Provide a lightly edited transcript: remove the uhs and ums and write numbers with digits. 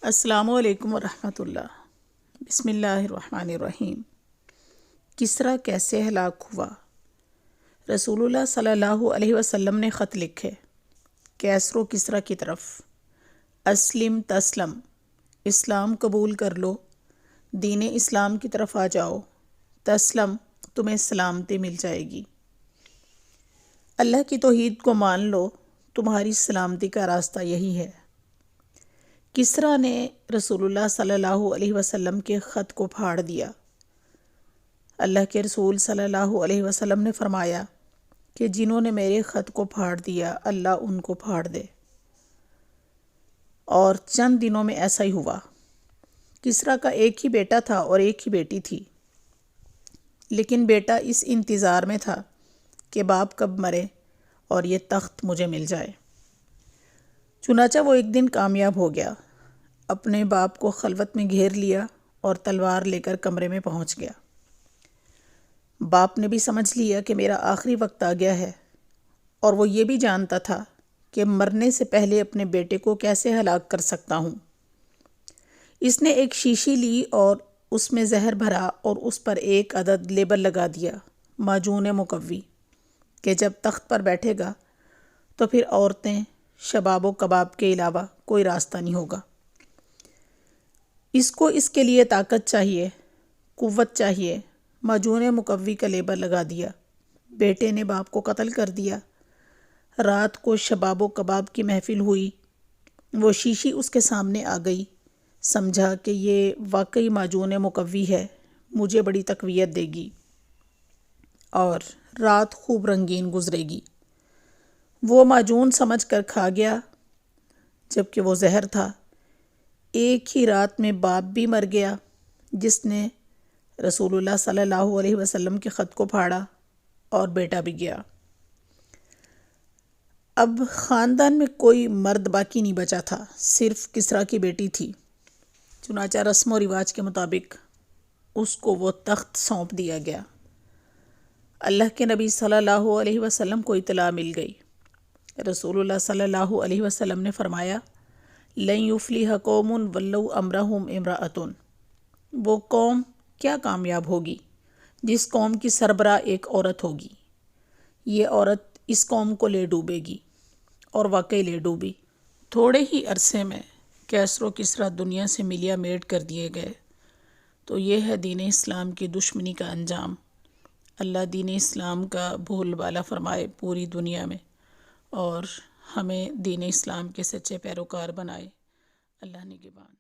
السلام علیکم ورحمۃ اللہ۔ بسم اللہ الرحمن الرحیم۔ کسریٰ کیسے ہلاک ہوا؟ رسول اللہ صلی اللہ علیہ وسلم نے خط لکھے کیسر و کسریٰ کی طرف، اسلم تسلم، اسلام قبول کر لو، دین اسلام کی طرف آ جاؤ، تسلم، تمہیں سلامتی مل جائے گی، اللہ کی توحید کو مان لو، تمہاری سلامتی کا راستہ یہی ہے۔ کسریٰ نے رسول اللہ صلی اللہ علیہ وسلم کے خط کو پھاڑ دیا۔ اللہ کے رسول صلی اللہ علیہ وسلم نے فرمایا کہ جنہوں نے میرے خط کو پھاڑ دیا اللہ ان کو پھاڑ دے۔ اور چند دنوں میں ایسا ہی ہوا۔ کسریٰ کا ایک ہی بیٹا تھا اور ایک ہی بیٹی تھی، لیکن بیٹا اس انتظار میں تھا کہ باپ کب مرے اور یہ تخت مجھے مل جائے۔ چنانچہ وہ ایک دن کامیاب ہو گیا، اپنے باپ کو خلوت میں گھیر لیا اور تلوار لے کر کمرے میں پہنچ گیا۔ باپ نے بھی سمجھ لیا کہ میرا آخری وقت آ گیا ہے، اور وہ یہ بھی جانتا تھا کہ مرنے سے پہلے اپنے بیٹے کو کیسے ہلاک کر سکتا ہوں۔ اس نے ایک شیشی لی اور اس میں زہر بھرا اور اس پر ایک عدد لیبل لگا دیا، معجون مقوی، کہ جب تخت پر بیٹھے گا تو پھر عورتیں، شباب و کباب کے علاوہ کوئی راستہ نہیں ہوگا۔ اس کو اس کے لیے طاقت چاہیے، قوت چاہیے۔ معجون مقوی کا لیبل لگا دیا۔ بیٹے نے باپ کو قتل کر دیا۔ رات کو شباب و کباب کی محفل ہوئی۔ وہ شیشی اس کے سامنے آ گئی، سمجھا کہ یہ واقعی معجون مقوی ہے، مجھے بڑی تقویت دے گی اور رات خوب رنگین گزرے گی۔ وہ معجون سمجھ کر کھا گیا، جبکہ وہ زہر تھا۔ ایک ہی رات میں باپ بھی مر گیا جس نے رسول اللہ صلی اللہ علیہ وسلم کے خط کو پھاڑا، اور بیٹا بھی گیا۔ اب خاندان میں کوئی مرد باقی نہیں بچا تھا، صرف کسریٰ کی بیٹی تھی۔ چنانچہ رسم و رواج کے مطابق اس کو وہ تخت سونپ دیا گیا۔ اللہ کے نبی صلی اللہ علیہ وسلم کو اطلاع مل گئی۔ رسول اللہ صلی اللہ علیہ وسلم نے فرمایا، لن یفلح قوم ولوا امرہم امرأۃ، وہ قوم کیا کامیاب ہوگی جس قوم کی سربراہ ایک عورت ہوگی۔ یہ عورت اس قوم کو لے ڈوبے گی، اور واقعی لے ڈوبی۔ تھوڑے ہی عرصے میں کیسر و کسریٰ دنیا سے ملیا میٹ کر دیے گئے۔ تو یہ ہے دین اسلام کی دشمنی کا انجام۔ اللہ دین اسلام کا بول بالا فرمائے پوری دنیا میں، اور ہمیں دین اسلام کے سچے پیروکار بنائے۔ اللہ نگہبان۔